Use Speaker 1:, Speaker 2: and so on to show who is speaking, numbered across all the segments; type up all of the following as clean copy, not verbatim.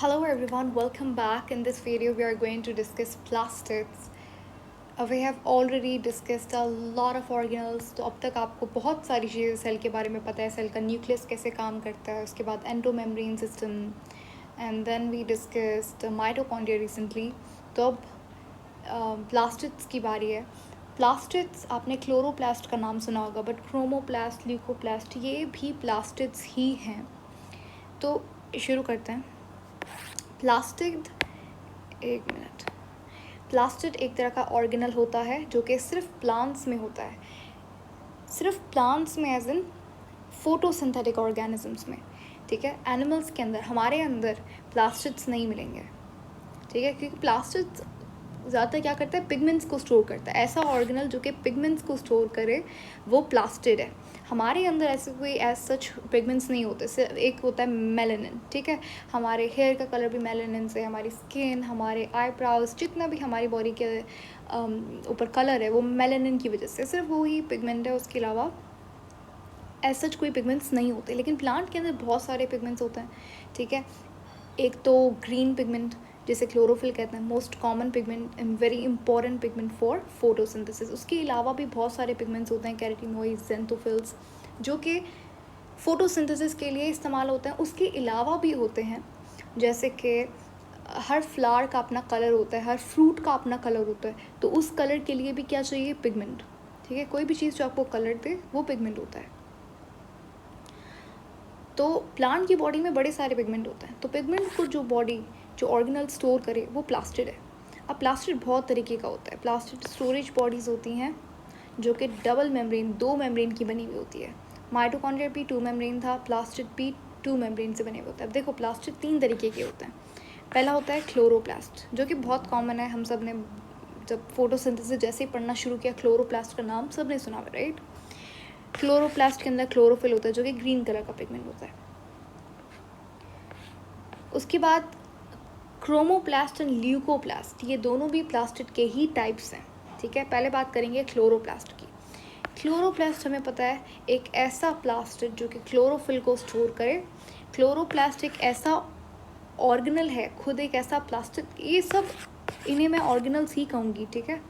Speaker 1: Hello everyone, welcome back. In this video, we are going to discuss plastids. We have already discussed a lot of organelles. तो अब तक आपको बहुत सारी चीज़ें सेल के बारे में पता है, सेल का न्यूक्लियस कैसे काम करता है, उसके बाद endomembrane system, and then we discussed mitochondria recently. तो अब प्लास्टिड्स की बारी है. प्लास्टिड्स आपने क्लोरोप्लास्ट का नाम सुना होगा, बट क्रोमोप्लास्ट, ल्यूकोप्लास्ट ये भी प्लास्टिड्स ही हैं. तो शुरू करते हैं. प्लास्टिड एक तरह का ऑर्गेनल होता है जो कि सिर्फ प्लांट्स में होता है. सिर्फ प्लांट्स में एज इन फोटोसिंथेटिक ऑर्गेनिजम्स में. ठीक है, एनिमल्स के अंदर, हमारे अंदर प्लास्टिड्स नहीं मिलेंगे. ठीक है, क्योंकि प्लास्टिड्स ज़्यादातर क्या करता है, पिगमेंट्स को स्टोर करता है. ऐसा ऑर्गेनल जो कि पिगमेंट्स को स्टोर करे वो प्लास्टिड है. हमारे अंदर ऐसे कोई एज सच पिगमेंट्स नहीं होते. सिर्फ एक होता है मेलानिन. ठीक है, हमारे हेयर का कलर भी मेलानिन से, हमारी स्किन, हमारे आईब्राउज, जितना भी हमारी बॉडी के ऊपर कलर है वो मेलानिन की वजह से, सिर्फ वो ही पिगमेंट है. उसके अलावा एज सच कोई पिगमेंट्स नहीं होते. लेकिन प्लांट के अंदर बहुत सारे पिगमेंट्स होते हैं. ठीक है, एक तो ग्रीन पिगमेंट जिसे क्लोरोफिल कहते हैं, most common pigment and very important pigment for photosynthesis. उसके अलावा भी बहुत सारे पिगमेंट्स होते हैं, कैरोटीनॉइड्स, ज़ेंथोफिल्स, जो कि फोटोसिंथेसिस के लिए इस्तेमाल होते हैं. उसके अलावा भी होते हैं, जैसे कि हर फ्लावर का अपना कलर होता है, हर फ्रूट का अपना कलर होता है. तो उस कलर के लिए भी क्या चाहिए, पिगमेंट. ठीक है, कोई भी चीज़ जो आपको कलर दे वो पिगमेंट होता है. तो प्लांट की बॉडी में बड़े सारे पिगमेंट होते हैं. तो पिगमेंट को जो ऑर्गेनल स्टोर करे वो प्लास्टिड है. अब प्लास्टिड बहुत तरीके का होता है. प्लास्टिड स्टोरेज बॉडीज़ होती हैं जो कि डबल मेम्ब्रेन, 2 मेम्ब्रेन की बनी हुई होती है. माइटोकॉन्ड्रिया भी 2 मेम्ब्रेन था, प्लास्टिड भी 2 मेम्ब्रेन से बने हुए होते हैं. अब देखो, प्लास्टिड 3 तरीके के होते हैं. पहला होता है क्लोरोप्लास्ट, जो कि बहुत कॉमन है. हम सब ने जब फोटोसिंथेसिस जैसे ही पढ़ना शुरू किया, क्लोरोप्लास्ट का नाम सब ने सुना है, राइट. क्लोरोप्लास्ट के अंदर क्लोरोफिल होता है जो कि ग्रीन कलर का पिगमेंट होता है. उसके बाद क्रोमोप्लास्ट एंड ल्यूकोप्लास्ट, ये दोनों भी प्लास्टिड के ही टाइप्स हैं. ठीक है, पहले बात करेंगे क्लोरोप्लास्ट की. क्लोरोप्लास्ट हमें पता है एक ऐसा प्लास्टिड जो कि क्लोरोफिल को स्टोर करे. क्लोरोप्लास्ट एक ऐसा ऑर्गेनल है, खुद एक ऐसा प्लास्टिड, ये सब इन्हें मैं ऑर्गेनल्स ही कहूँगी. ठीक है,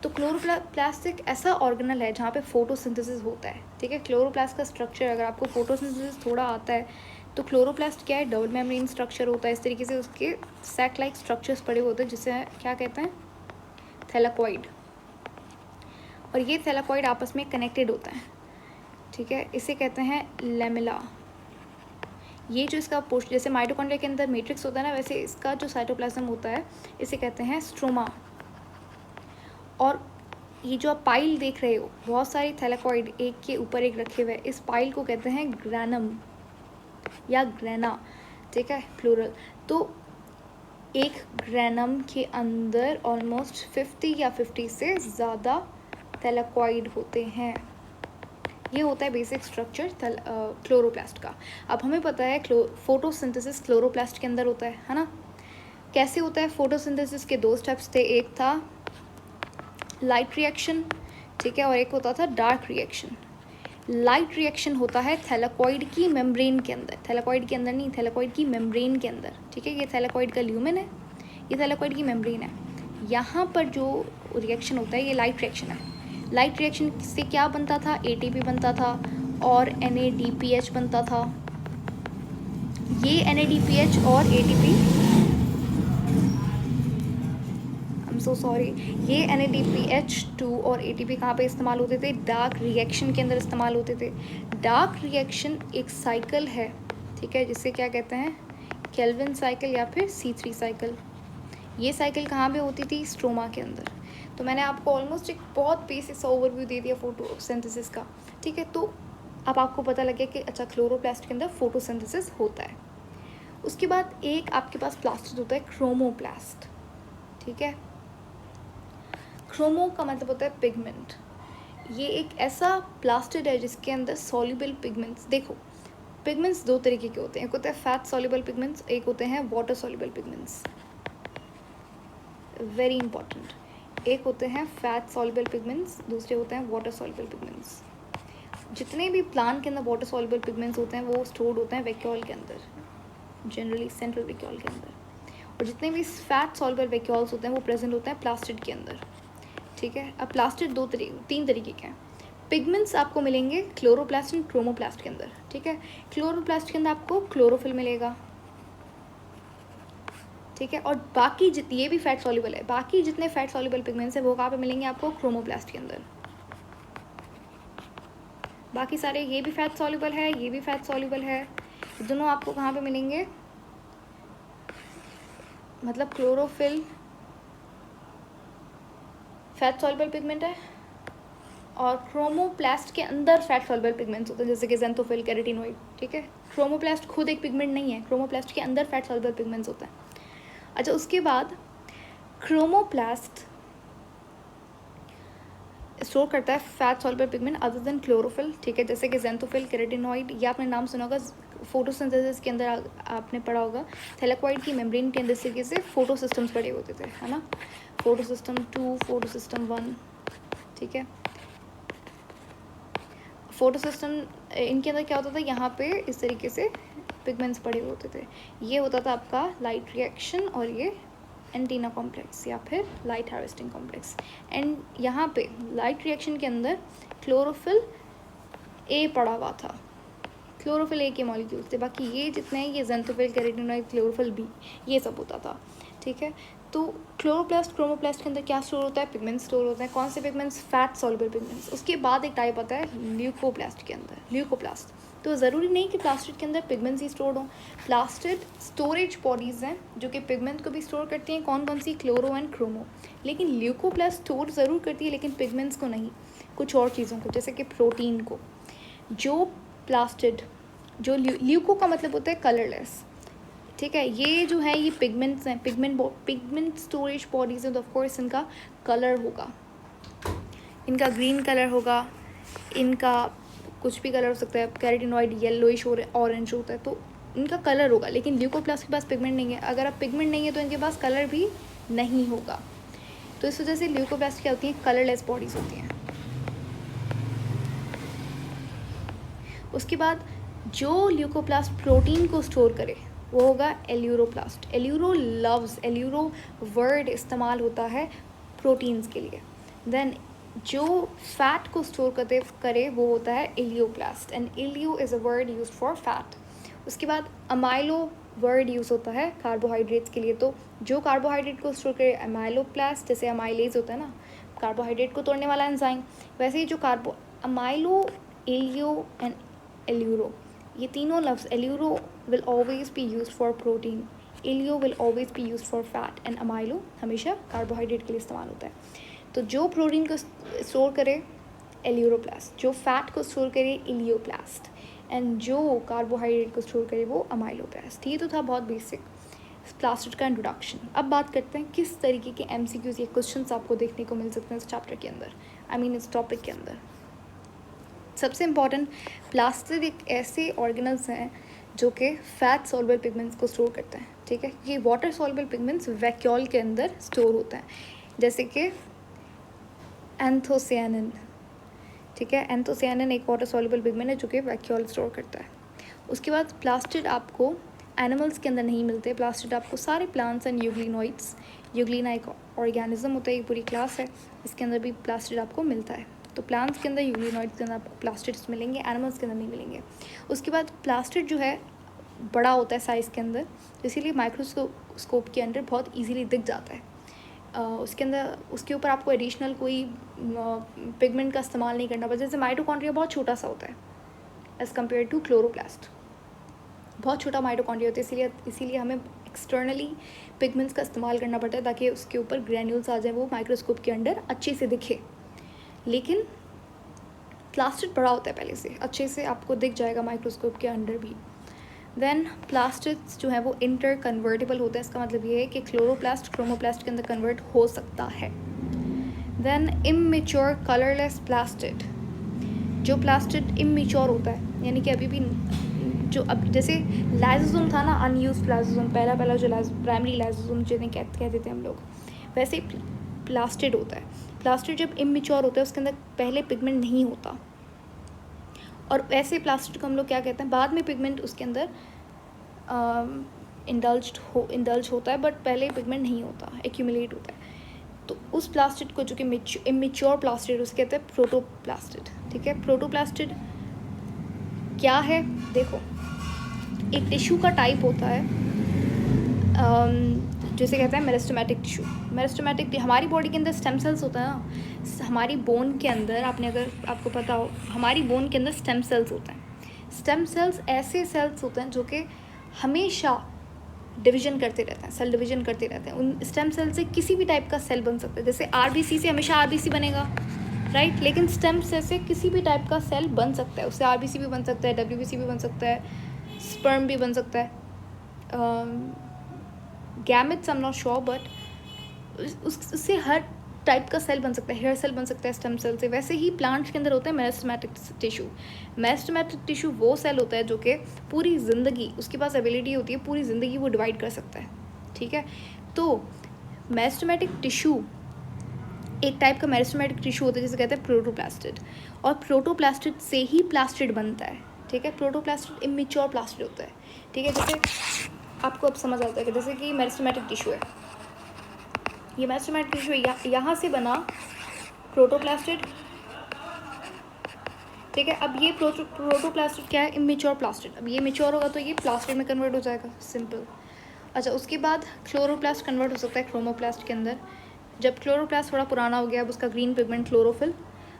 Speaker 1: तो क्लोरोप्लास्ट एक ऐसा ऑर्गेनल है जहाँ पे फोटोसिंथेसिस होता है. ठीक है, क्लोरोप्लास्ट का स्ट्रक्चर, अगर आपको फोटोसिंथेसिस थोड़ा आता है तो क्लोरोप्लास्ट क्या है, डबल मेम्ब्रेन स्ट्रक्चर होता है. इस तरीके से उसके सैक लाइक स्ट्रक्चर्स पड़े होते हैं जिसे क्या कहते हैं, थैलाकॉइड. और ये थैलाकॉइड आपस में कनेक्टेड होता है. ठीक है, इसे कहते हैं लेमेला. ये जो इसका पोस्ट, जैसे माइटोकॉन्ड्रिया के अंदर मैट्रिक्स होता है ना, वैसे इसका जो साइटोप्लाज्म होता है इसे कहते हैं स्ट्रोमा. और ये जो आप पाइल देख रहे हो, बहुत सारी थैलाकॉइड एक के ऊपर एक रखे हुए, इस पाइल को कहते हैं ग्रैनम या ग्रेना. ठीक है, प्लूरल. तो एक ग्रैनम के अंदर ऑलमोस्ट 50 या 50 से ज़्यादा थैलाकॉइड होते हैं. ये होता है बेसिक स्ट्रक्चर क्लोरोप्लास्ट का. अब हमें पता है फोटोसिंथेसिस क्लोरोप्लास्ट के अंदर होता है ना. कैसे होता है फोटोसिंथेसिस के 2 स्टेप्स थे. एक था लाइट रिएक्शन, ठीक है, और एक होता था डार्क रिएक्शन. लाइट रिएक्शन होता है थैलाकॉइड की मेम्ब्रेन के अंदर, थैलाकॉइड के अंदर नहीं, थैलाकॉइड की मेम्ब्रेन के अंदर. ठीक है, ये थैलाकॉइड का ल्यूमेन है, ये थैलाकॉइड की मेम्ब्रेन है. यहाँ पर जो रिएक्शन होता है ये लाइट रिएक्शन है. लाइट रिएक्शन से क्या बनता था, ATP बनता था और NADPH बनता था. ये NADPH और ATP, सो सॉरी, ये NADPH2 और ATP कहाँ पे इस्तेमाल होते थे, डार्क रिएक्शन के अंदर इस्तेमाल होते थे. डार्क रिएक्शन एक साइकिल है. ठीक है, जिसे क्या कहते हैं, केल्विन साइकिल या फिर C3 साइकिल. ये साइकिल कहाँ पे होती थी, स्ट्रोमा के अंदर. तो मैंने आपको ऑलमोस्ट एक बहुत बेसिक सा ओवरव्यू दे दिया फोटोसिंथेसिस का. ठीक है, तो अब आपको पता लगे कि अच्छा क्लोरोप्लास्ट के अंदर फोटोसिंथेसिस होता है. उसके बाद एक आपके पास प्लास्टिड होता है क्रोमोप्लास्ट. ठीक है, क्रोमो का मतलब होता है पिगमेंट. ये एक ऐसा प्लास्टिड है जिसके अंदर सॉल्युबल पिगमेंट्स, देखो पिगमेंट्स 2 तरीके के होते हैं. एक होता है फैट सॉल्युबल पिगमेंट्स, एक होते हैं water soluble pigments. Very important. एक होते हैं फैट सॉल्युबल पिगमेंट्स, दूसरे होते हैं वाटर सॉल्युबल पिगमेंट्स. जितने भी प्लांट के अंदर वाटर सॉल्युबल पिगमेंट्स होते हैं वो स्टोर्ड होते हैं वैक्यूल के अंदर. जनरली सेंट्रल वैक्यूल के अंदर, और जितने भी फैट सॉल्युबल वैक्यूल्स होते हैं वो प्रेजेंट होते हैं प्लास्टिड के अंदर, ठीक है। अब प्लास्टिड तीन तरीके के हैं। पिगमेंट्स आपको मिलेंगे क्लोरोप्लास्ट एंड क्रोमोप्लास्ट के अंदर, ठीक है। क्लोरोप्लास्ट के अंदर आपको क्लोरोफिल मिलेगा, ठीक है, और बाकी ये भी फैट सॉल्युबल है, बाकी जितने फैट सॉल्युबल पिगमेंट्स हैं वो कहाँ पे मिलेंगे आपको, क्रोमोप्लास्ट के अंदर। बाकी सारे, ये भी फैट सॉल्युबल है, ये भी फैट सॉल्युबल है, दोनों आपको कहाँ पे मिलेंगे, मतलब क्लोरोफिल फैट सॉल्युबल पिगमेंट है, और क्रोमोप्लास्ट के अंदर फैट सॉल्युबल पिगमेंट्स होते हैं जैसे कि ज़ेंथोफिल, कैरोटीनॉइड, ठीक है। क्रोमोप्लास्ट खुद एक पिगमेंट नहीं है, क्रोमोप्लास्ट के अंदर फैट सॉल्युबल पिगमेंट्स होते हैं। अच्छा, उसके बाद क्रोमोप्लास्ट स्टोर करता है fat soluble pigment other than chlorophyll, ठीक है, जैसे कि ज़ेंथोफिल, कैरोटीनॉइड, ये आपने नाम सुना होगा, फोटोसिंथेसिस के अंदर आपने पढ़ा होगा, थैलेक्वाइड की मेम्ब्रेन के अंदर तरीके से फोटो सिस्टम्स पड़े होते थे, है ना, फोटो सिस्टम 2, फोटो सिस्टम 1, ठीक है। फोटो सिस्टम इनके अंदर क्या होता था, यहाँ पे इस तरीके से पिगमेंट्स पड़े होते थे, ये होता था आपका लाइट रिएक्शन, और ये एंटीना कॉम्प्लेक्स या फिर लाइट हार्वेस्टिंग कॉम्प्लेक्स। एंड यहाँ पे लाइट रिएक्शन के अंदर क्लोरोफिल ए पड़ा हुआ था, क्लोरोफिल ए के मॉलिक्यूल्स थे, बाकी ये जितने हैं ये ज़ेंथोफिल, कैरोटीनॉइड, क्लोरोफिल बी, ये सब होता था, ठीक है। तो क्लोरोप्लास्ट क्रोमोप्लास्ट के अंदर क्या स्टोर होता है, पिगमेंट्स स्टोर होते हैं। कौन से पिगमेंट्स, फैट सॉल्युबल पिगमेंट्स। उसके बाद एक टाइप आता है ल्यूकोप्लास्ट के अंदर, ल्यूकोप्लास्ट। तो ज़रूरी नहीं कि प्लास्टिड के अंदर पिगमेंट्स ही स्टोर हों, प्लास्टिड स्टोरेज बॉडीज़ हैं जो कि पिगमेंट को भी स्टोर करती हैं, कौन कौन सी, क्लोरो एंड क्रोमो। लेकिन ल्यूकोप्लास्ट स्टोर ज़रूर करती है लेकिन पिगमेंट्स को नहीं, कुछ और चीज़ों को, जैसे कि प्रोटीन को। जो प्लास्टिड, जो ल्यूको का मतलब होता है कलरलेस, ठीक है, ये जो है ये पिगमेंट्स हैं, पिगमेंट स्टोरेज बॉडीज हैं, तो ऑफकोर्स इनका कलर होगा, इनका ग्रीन कलर होगा, इनका कुछ भी कलर हो सकता है, कैरोटीनॉइड येलोइश और ऑरेंज होता है, तो इनका कलर होगा। लेकिन ल्यूकोप्लास्ट के पास पिगमेंट नहीं है, अगर आप पिगमेंट नहीं है तो इनके पास कलर भी नहीं होगा। तो इस वजह से ल्यूकोप्लास्ट क्या होती हैं, कलरलेस बॉडीज़ होती हैं। उसके बाद जो ल्यूकोप्लास्ट प्रोटीन को स्टोर करे वो होगा एल्यूरोप्लास्ट। एल्यूरो वर्ड इस्तेमाल होता है प्रोटीन्स के लिए। देन जो फैट को स्टोर करे वो होता है elaioplast, and elaio is a word use for fat. उसके बाद अमाइलो वर्ड यूज़ होता है कार्बोहाइड्रेट्स के लिए, तो जो कार्बोहाइड्रेट को स्टोर करे अमाइलोप्लास्ट, जैसे अमाइलेज होता है ना कार्बोहाइड्रेट को तोड़ने वाला एंजाइम, वैसे ही जो अमाइलो, एलियो एंड एल्यूरो, ये तीनों लफ्ज़, aleuro will always be use for protein, elaio will always be use for fat, and amylo हमेशा कार्बोहाइड्रेट के लिए इस्तेमाल होता है। तो जो प्रोटीन को स्टोर करे एल्यूरोप्लास्ट, जो फैट को स्टोर करे एलियोप्लास्ट, एंड जो कार्बोहाइड्रेट को स्टोर करे वो अमाइलोप्लास्ट। ये तो था बहुत बेसिक प्लास्टिड का इंट्रोडक्शन। अब बात करते हैं किस तरीके के MCQs या क्वेश्चंस आपको देखने को मिल सकते हैं इस चैप्टर के अंदर, इस टॉपिक के अंदर। सबसे इम्पॉर्टेंट, प्लास्टिड एक ऐसे ऑर्गेनल्स हैं जो कि फैट सॉल्युबल पिगमेंट्स को स्टोर करते हैं, ठीक है। ये वाटर सॉल्युबल पिगमेंट्स वैक्यूल के अंदर स्टोर होते हैं, जैसे कि एंथोसियानिन, ठीक है। एंथोसियानिन एक वाटर सॉल्युबल पिगमेंट है जो कि वैक्यूल स्टोर करता है। उसके बाद प्लास्टिड आपको एनिमल्स के अंदर नहीं मिलते, प्लास्टिड आपको सारे प्लांट्स एंड यूग्लिनॉइड्स, यूग्लिना एक ऑर्गेनिज्म होता है, ये पूरी क्लास है, इसके अंदर भी प्लास्टिड आपको मिलता है। तो प्लांट्स के अंदर, यूग्लिनॉइड्स के अंदर आपको प्लास्टिड्स मिलेंगे, एनिमल्स के अंदर नहीं मिलेंगे। उसके बाद प्लास्टिड जो है बड़ा होता है साइज़ के अंदर, तो इसीलिए माइक्रोस्कोप के अंदर बहुत ईजीली दिख जाता है। उसके अंदर, उसके ऊपर आपको एडिशनल कोई पिगमेंट का इस्तेमाल नहीं करना पड़ता। जैसे माइटोकॉन्ड्रिया बहुत छोटा सा होता है एज़ कम्पेयर टू क्लोरोप्लास्ट, बहुत छोटा माइटोकॉन्ड्रिया होता है, इसीलिए हमें एक्सटर्नली पिगमेंट्स का इस्तेमाल करना पड़ता है ताकि उसके ऊपर ग्रैन्यूल्स आ जाए, वो माइक्रोस्कोप के अंदर अच्छे से दिखे। लेकिन प्लास्टिड बड़ा होता है पहले से, अच्छे से आपको दिख जाएगा माइक्रोस्कोप के अंदर भी। देन प्लास्टिड्स जो है वो इंटर कन्वर्टेबल होता है, इसका मतलब ये है कि क्लोरोप्लास्ट क्रोमोप्लास्ट के अंदर कन्वर्ट हो सकता है। देन इमेच्योर कलरलेस प्लास्टिड, जो प्लास्टिड इमेच्योर होता है, यानी कि अभी भी जो अब जैसे लाइसोसोम था ना, अनयूज लाइसोसोम, पहला जो प्राइमरी लाइसोसोम जिन्हें कहते थे हम लोग, वैसे ही प्लास्टिड होता है। प्लास्टिड जब इमेच्योर होता है उसके अंदर पहले पिगमेंट नहीं होता, और वैसे प्लास्टिड को हम लोग क्या कहते हैं, बाद में पिगमेंट उसके अंदर इंडल्ज होता है, बट पहले पिगमेंट नहीं होता, एक्यूमुलेट होता है। तो उस प्लास्टिड को, जो कि इमेच्योर प्लास्टिड, उसे कहते हैं प्रोटोप्लास्टिड। ठीक है, प्रोटोप्लास्टिड क्या है? देखो, एक टिश्यू का टाइप होता है जिसे कहते हैं मेरिस्टेमेटिक टिश्यू। मेरिस्टेमेटिक, हमारी बॉडी के अंदर स्टेम सेल्स होता है ना, हमारी बोन के अंदर, अगर आपको पता हो, हमारी बोन के अंदर स्टेम सेल्स होते हैं। स्टेम सेल्स ऐसे सेल्स होते हैं जो कि हमेशा डिवीजन करते रहते हैं, सेल डिवीजन करते रहते हैं। उन स्टेम सेल से किसी भी टाइप का सेल बन सकता है। जैसे आरबीसी से हमेशा आरबीसी बनेगा, राइट, लेकिन स्टेम सेल से किसी भी टाइप का सेल बन सकता है। उससे आरबीसी भी बन सकता है, डब्ल्यूबीसी भी बन सकता है, स्पर्म भी बन सकता है, gametes I am not sure, but उससे हर टाइप का सेल बन सकता है। हेयर सेल बन सकता है स्टेम सेल से। वैसे ही प्लांट्स के अंदर होता है मेरिस्टेमेटिक टिश्यू। मेरिस्टेमेटिक टिश्यू वो सेल होता है जो कि पूरी ज़िंदगी, उसके पास एबिलिटी होती है पूरी ज़िंदगी वो डिवाइड कर सकता है। ठीक है, तो मेरिस्टेमेटिक टिश्यू एक टाइप का मेरिस्टेमेटिक टिश्यू होता है जिसे कहते हैं प्रोटोप्लास्टिड, और प्रोटोप्लास्टिड से ही प्लास्टिड बनता है। ठीक है, प्रोटोप्लास्टिड इमेच्योर प्लास्टिड होता है। ठीक है, जैसे आपको अब समझ आता है कि जैसे कि मेरिस्टेमेटिक टिश्यू है, ये मेरिस्टेमेटिक टिश्यू यहाँ से बना प्रोटोप्लास्टिड। ठीक है, अब ये प्रोटोप्लास्टिड क्या है? Immature plastid. अब ये मेच्योर होगा तो ये प्लास्टिड में कन्वर्ट हो जाएगा, सिंपल। अच्छा, उसके बाद क्लोरोप्लास्ट कन्वर्ट हो सकता है क्रोमोप्लास्ट के अंदर। जब क्लोरोप्लास्ट थोड़ा पुराना हो गया, अब उसका ग्रीन पिगमेंट क्लोरोफिल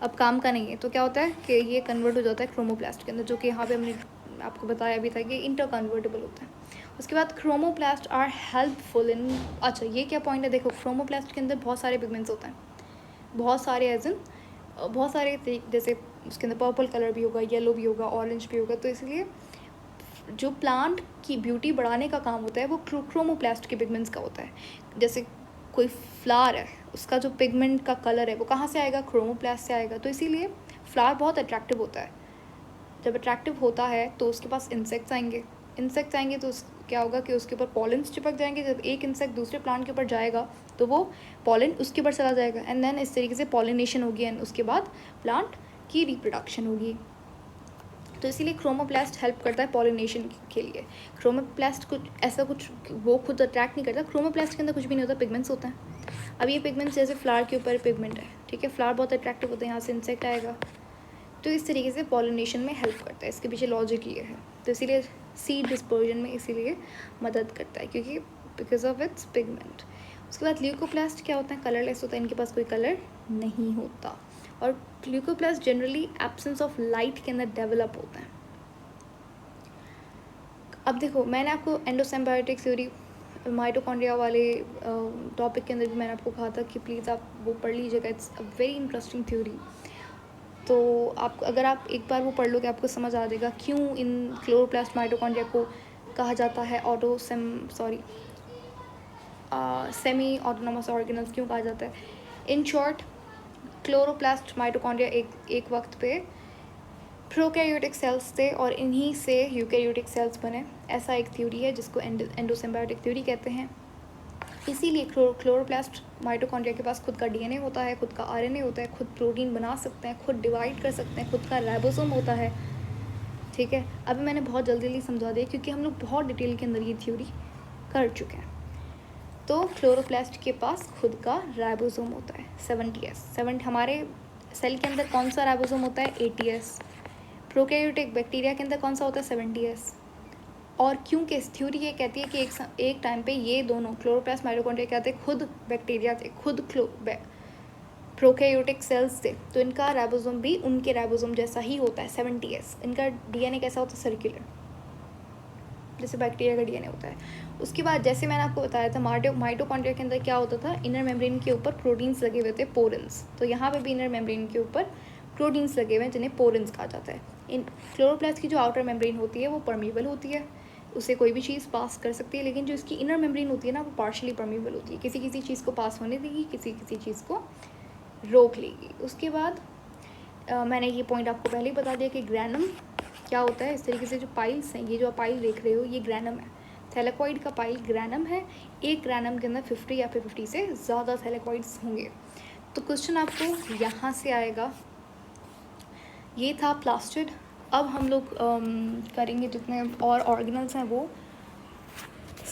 Speaker 1: अब काम का नहीं है, तो क्या होता है कि ये कन्वर्ट हो जाता है क्रोमोप्लास्ट के अंदर, जो कि यहाँ पे हमने आपको बताया भी था कि इंटर कन्वर्टेबल होता है। उसके बाद क्रोमोप्लास्ट आर हेल्पफुल इन, अच्छा ये क्या पॉइंट है, देखो क्रोमोप्लास्ट के अंदर बहुत सारे पिगमेंट्स होते हैं, बहुत सारे एज इन बहुत सारे, जैसे उसके अंदर पर्पल कलर भी होगा, येलो भी होगा, ऑरेंज भी होगा। तो इसलिए जो प्लांट की ब्यूटी बढ़ाने का काम होता है वो क्रोमोप्लास्ट के पिगमेंट्स का होता है। जैसे कोई फ्लावर है, उसका जो पिगमेंट का कलर है वो कहाँ से आएगा? क्रोमोप्लास्ट से आएगा। तो इसीलिए फ्लावर बहुत अट्रैक्टिव होता है। जब अट्रैक्टिव होता है तो उसके पास इंसेक्ट्स आएंगे तो क्या होगा कि उसके ऊपर पॉलिन्स चिपक जाएंगे। जब एक इंसेक्ट दूसरे प्लांट के ऊपर जाएगा तो वो पॉलिन उसके ऊपर चला जाएगा, एंड देन इस तरीके से पॉलिनेशन होगी, एंड उसके बाद प्लांट की रिप्रोडक्शन होगी। तो इसीलिए क्रोमोप्लास्ट हेल्प करता है पॉलिनेशन के लिए। क्रोमोप्लास्ट कुछ वो खुद अट्रैक्ट नहीं करता। क्रोमोप्लास्ट के अंदर कुछ भी नहीं होता, पिगमेंट्स होते हैं। अब ये पिगमेंट्स जैसे फ्लावर के ऊपर पिगमेंट है, ठीक है, फ्लावर बहुत अट्रैक्टिव होता है, यहाँ से इंसेक्ट आएगा, तो इस तरीके से पॉलिनेशन में हेल्प करता है। इसके पीछे लॉजिक ये है। तो इसीलिए सीड डिस्पर्जन में इसीलिए मदद करता है, क्योंकि बिकॉज ऑफ इट्स पिगमेंट। उसके बाद ल्यूकोप्लास्ट क्या होता है? कलरलेस होता है, इनके पास कोई कलर नहीं होता। और leucoplast generally absence of light के अंदर डेवलप होता है। अब देखो, मैंने आपको एंडोसिम्बायोटिक थ्योरी, माइटोकॉन्ड्रिया वाले टॉपिक के अंदर भी मैंने आपको कहा था कि प्लीज़ आप वो पढ़ लीजिएगा, it's a very interesting theory. तो आप अगर आप एक बार वो पढ़ लोगे आपको समझ आ जाएगा क्यों इन क्लोरोप्लास्ट माइटोकॉन्ड्रिया को कहा जाता है सेमी ऑटोनोमस ऑर्गेनल्स क्यों कहा जाता है। इन शॉर्ट, क्लोरोप्लास्ट माइटोकॉन्ड्रिया एक वक्त पे प्रोकैरियोटिक सेल्स थे और इन्हीं से यूकैरियोटिक सेल्स बने। ऐसा एक थ्योरी है जिसको एंडोसिम्बायोटिक थ्योरी कहते हैं। इसीलिए क्लोरोप्लास्ट माइटोकॉन्ड्रिया के पास खुद का डीएनए होता है, खुद का आरएनए होता है, खुद प्रोटीन बना सकते हैं, खुद डिवाइड कर सकते हैं, खुद का राइबोसोम होता है। ठीक है, अभी मैंने बहुत जल्दी समझा दिया क्योंकि हम लोग बहुत डिटेल के अंदर ये थ्योरी कर चुके हैं। तो क्लोरोप्लास्ट के पास खुद का राइबोसोम होता है 70S। हमारे सेल के अंदर कौन सा राइबोसोम होता है? 80S। प्रोकैरियोटिक बैक्टीरिया के अंदर कौन सा होता है? 70S। और क्योंकि इस थ्योरी ये कहती है कि एक टाइम पे ये दोनों क्लोरोप्लास्ट माइटोकॉन्ड्रिया क्या थे? खुद बैक्टीरिया थे, खुद प्रोकैरियोटिक सेल्स थे, तो इनका राइबोसोम भी उनके राइबोसोम जैसा ही होता है 70S। इनका डीएनए कैसा होता है? सर्कुलर, जैसे बैक्टीरिया का डीएनए होता है। उसके बाद जैसे मैंने आपको बताया था माइटोकॉन्ड्रिया के अंदर क्या होता था? इनर मेम्ब्रेन के ऊपर प्रोटीन्स लगे हुए थे, पोरेंस। तो यहाँ पे भी इनर मेम्ब्रेन के ऊपर प्रोटीन्स लगे हुए हैं जिन्हें पोरेंस कहा जाता है। इन क्लोरोप्लास्ट की जो आउटर मेम्ब्रेन होती है वो परमीबल होती है, उसे कोई भी चीज़ पास कर सकती है, लेकिन जो इसकी इनर मेम्ब्रेन होती है ना वो पार्शली परमीबल होती है, किसी चीज़ को पास होने देगी, किसी चीज़ को रोक लेगी। उसके बाद मैंने ये पॉइंट आपको पहले ही बता दिया कि ग्रैनम क्या होता है। इस तरीके से जो पाइल्स हैं, ये जो पाइल देख रहे हो ये ग्रैनम है, थैलेकॉइड का पाइल ग्रैनम है। एक ग्रैनम के अंदर 50 या फिर 50 से ज़्यादा थैलेकॉइड्स होंगे। तो क्वेश्चन आपको यहाँ से आएगा। ये था प्लास्टिड। अब हम लोग करेंगे जितने और ऑर्गेनल्स हैं वो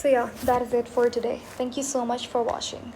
Speaker 1: So yeah, that is it for today. Thank you so much for watching.